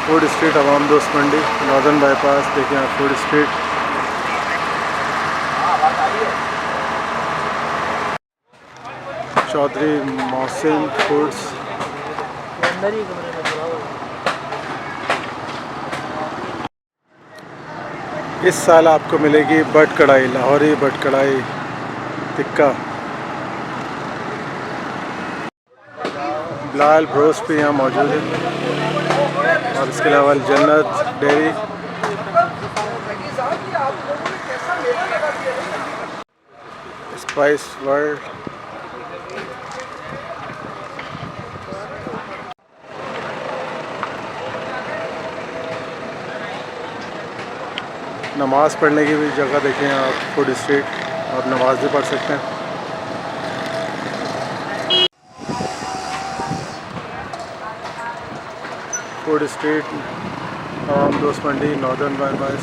Food street आवाम दोस्त मंडी northern bypass. देखिए आप food street. Chaudhry Mohsin foods. इस साल आपको मिलेगी बट कढ़ाई, लाहौरी बट कढ़ाई टिक्का। बिलाल ब्रोस्ट भी यहाँ मौजूद है और इसके अलावा जन्नत डेयरी। Spice world. नमाज़ पढ़ने की भी जगह देखें आप फूड स्ट्रीट, और नमाज़ भी पढ़ सकते हैं। फूड स्ट्रीट आवाम दोस्त मंडी नॉर्दर्न बाईपास।